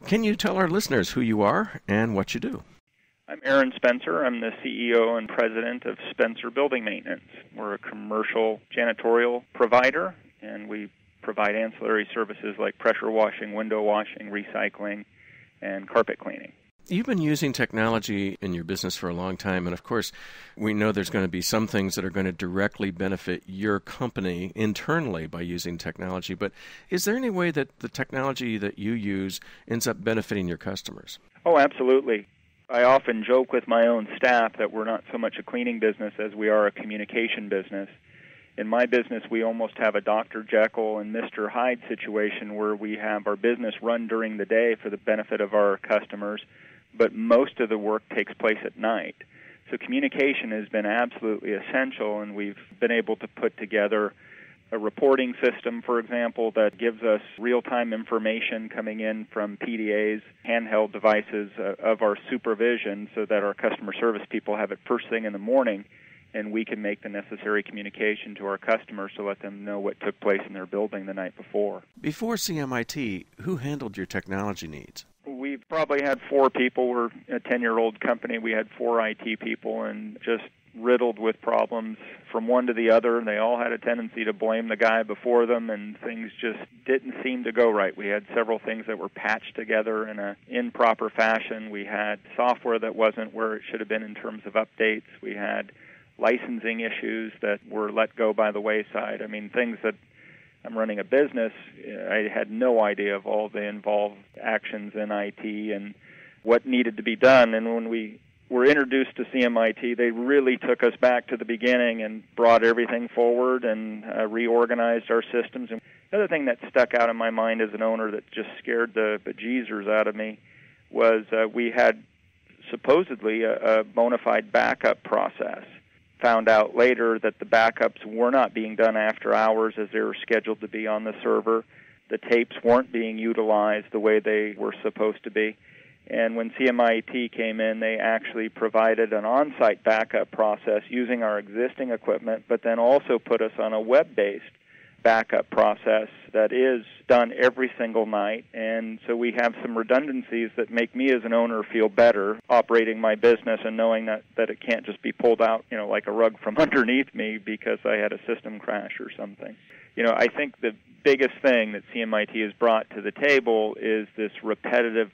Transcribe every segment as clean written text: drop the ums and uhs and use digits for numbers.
Can you tell our listeners who you are and what you do? I'm Aaron Spencer. I'm the CEO and president of Spencer Building Maintenance. We're a commercial janitorial provider, and we provide ancillary services like pressure washing, window washing, recycling, and carpet cleaning. You've been using technology in your business for a long time, and of course, we know there's going to be some things that are going to directly benefit your company internally by using technology, but is there any way that the technology that you use ends up benefiting your customers? Oh, absolutely. I often joke with my own staff that we're not so much a cleaning business as we are a communication business. In my business, we almost have a Dr. Jekyll and Mr. Hyde situation where we have our business run during the day for the benefit of our customers, but most of the work takes place at night. So communication has been absolutely essential, and we've been able to put together a reporting system, for example, that gives us real-time information coming in from PDAs, handheld devices of our supervision so that our customer service people have it first thing in the morning, and we can make the necessary communication to our customers to let them know what took place in their building the night before. Before CMIT, who handled your technology needs? We probably had 4 people. We're a 10-year-old company. We had 4 IT people and just riddled with problems from one to the other, and they all had a tendency to blame the guy before them, and things just didn't seem to go right. We had several things that were patched together in an improper fashion. We had software that wasn't where it should have been in terms of updates. We had licensing issues that were let go by the wayside. I mean, things that I'm running a business, I had no idea of all the involved actions in IT and what needed to be done. And when we were introduced to CMIT, they really took us back to the beginning and brought everything forward and reorganized our systems. And the other thing that stuck out in my mind as an owner that just scared the bejesus out of me was we had supposedly a bona fide backup process. Found out later that the backups were not being done after hours as they were scheduled to be on the server. The tapes weren't being utilized the way they were supposed to be. And when CMIT came in, they actually provided an on-site backup process using our existing equipment, but then also put us on a web-based backup process that is done every single night. And so we have some redundancies that make me as an owner feel better operating my business and knowing that it can't just be pulled out, like a rug from underneath me because I had a system crash or something. I think the biggest thing that CMIT has brought to the table is this repetitive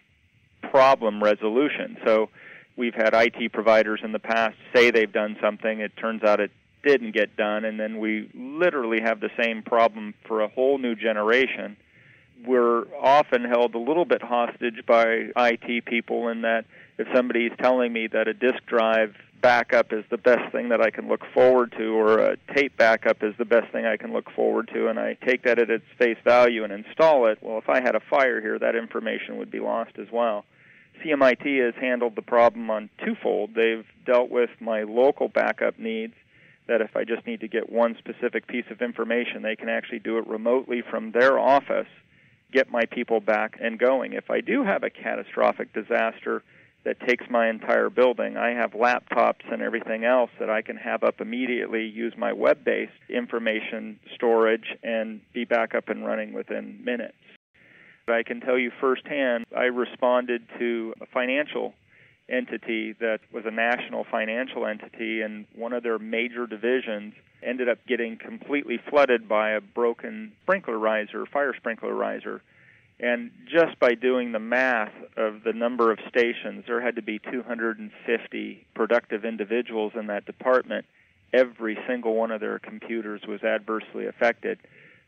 problem resolution. So we've had IT providers in the past say they've done something. It turns out it didn't get done, and then we literally have the same problem for a whole new generation. We're often held a little bit hostage by IT people in that if somebody's telling me that a disk drive backup is the best thing that I can look forward to, or a tape backup is the best thing I can look forward to, and I take that at its face value and install it, well, if I had a fire here, that information would be lost as well. CMIT has handled the problem on twofold. They've dealt with my local backup needs, that if I just need to get one specific piece of information, they can actually do it remotely from their office, get my people back and going. If I do have a catastrophic disaster that takes my entire building, I have laptops and everything else that I can have up immediately, use my web-based information storage, and be back up and running within minutes. I can tell you firsthand, I responded to a financial entity that was a national financial entity, and one of their major divisions ended up getting completely flooded by a broken fire sprinkler riser. And just by doing the math of the number of stations, there had to be 250 productive individuals in that department. Every single one of their computers was adversely affected.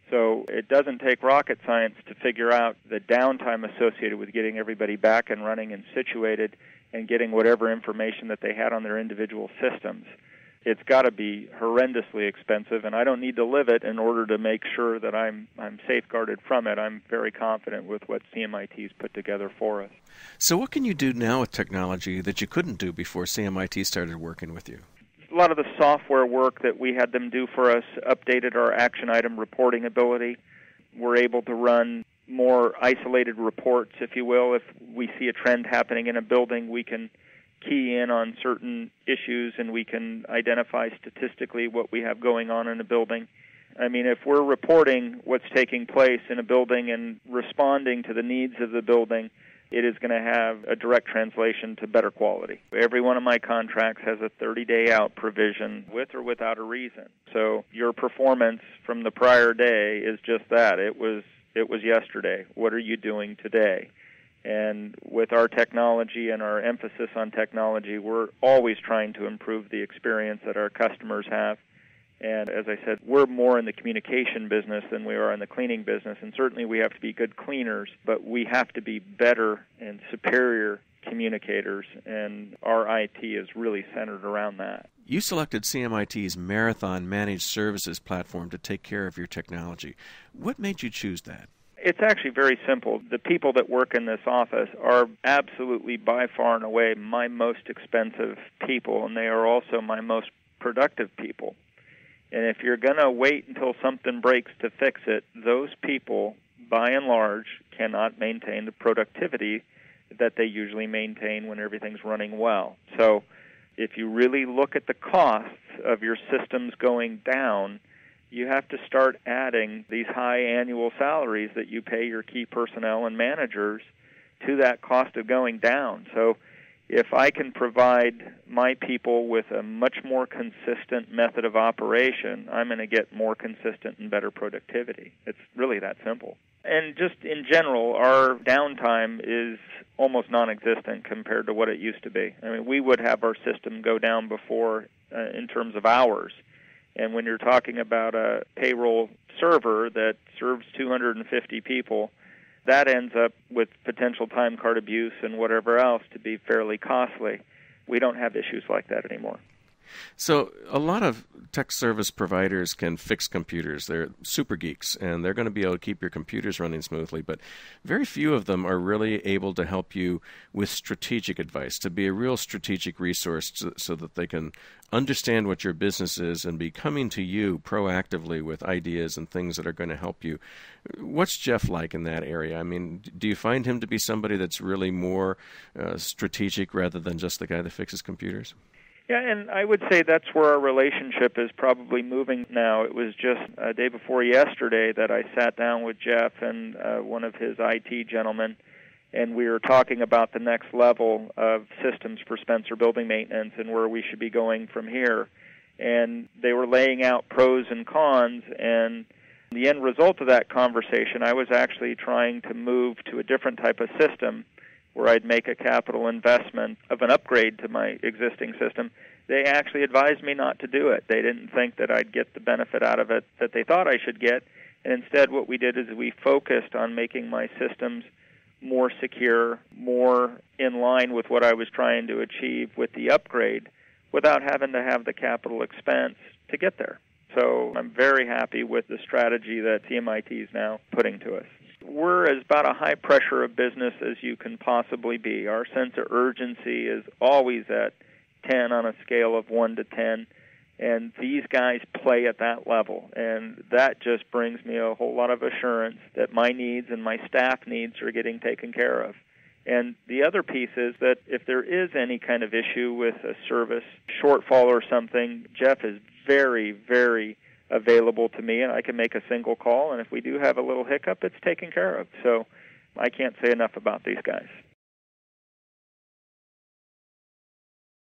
So it doesn't take rocket science to figure out the downtime associated with getting everybody back and running and situated and getting whatever information that they had on their individual systems. It's got to be horrendously expensive, and I don't need to live it in order to make sure that I'm safeguarded from it. I'm very confident with what CMIT's put together for us. So what can you do now with technology that you couldn't do before CMIT started working with you? A lot of the software work that we had them do for us updated our action item reporting ability. We're able to run more isolated reports, if you will. If we see a trend happening in a building, we can key in on certain issues and we can identify statistically what we have going on in a building. I mean, if we're reporting what's taking place in a building and responding to the needs of the building, it is going to have a direct translation to better quality. Every one of my contracts has a 30-day out provision with or without a reason. So your performance from the prior day is just that. It was yesterday. What are you doing today? And with our technology and our emphasis on technology, we're always trying to improve the experience that our customers have. And as I said, we're more in the communication business than we are in the cleaning business. And certainly we have to be good cleaners, but we have to be better and superior communicators. And our IT is really centered around that. You selected CMIT's Marathon Managed Services platform to take care of your technology. What made you choose that? It's actually very simple. The people that work in this office are absolutely by far and away my most expensive people, and they are also my most productive people. And if you're going to wait until something breaks to fix it, those people, by and large, cannot maintain the productivity that they usually maintain when everything's running well. So if you really look at the costs of your systems going down, you have to start adding these high annual salaries that you pay your key personnel and managers to that cost of going down. So if I can provide my people with a much more consistent method of operation, I'm going to get more consistent and better productivity. It's really that simple. And just in general, our downtime is almost non-existent compared to what it used to be. I mean, we would have our system go down before in terms of hours. And when you're talking about a payroll server that serves 250 people, that ends up with potential time card abuse and whatever else to be fairly costly. We don't have issues like that anymore. So a lot of tech service providers can fix computers. They're super geeks, and they're going to be able to keep your computers running smoothly, but very few of them are really able to help you with strategic advice, to be a real strategic resource so that they can understand what your business is and be coming to you proactively with ideas and things that are going to help you. What's Jeff like in that area? I mean, do you find him to be somebody that's really more strategic rather than just the guy that fixes computers? Yeah, and I would say that's where our relationship is probably moving now. It was just a day before yesterday that I sat down with Jeff and one of his IT gentlemen, and we were talking about the next level of systems for Spencer Building Maintenance and where we should be going from here. And they were laying out pros and cons, and the end result of that conversation, I was actually trying to move to a different type of system where I'd make a capital investment of an upgrade to my existing system. They actually advised me not to do it. They didn't think that I'd get the benefit out of it that they thought I should get. And instead what we did is we focused on making my systems more secure, more in line with what I was trying to achieve with the upgrade without having to have the capital expense to get there. So I'm very happy with the strategy that CMIT is now putting to us. We're as about a high pressure of business as you can possibly be. Our sense of urgency is always at 10 on a scale of 1 to 10, and these guys play at that level. And that just brings me a whole lot of assurance that my needs and my staff needs are getting taken care of. And the other piece is that if there is any kind of issue with a service shortfall or something, Jeff is very, very available to me, and I can make a single call, and if we do have a little hiccup, it's taken care of. So I can't say enough about these guys.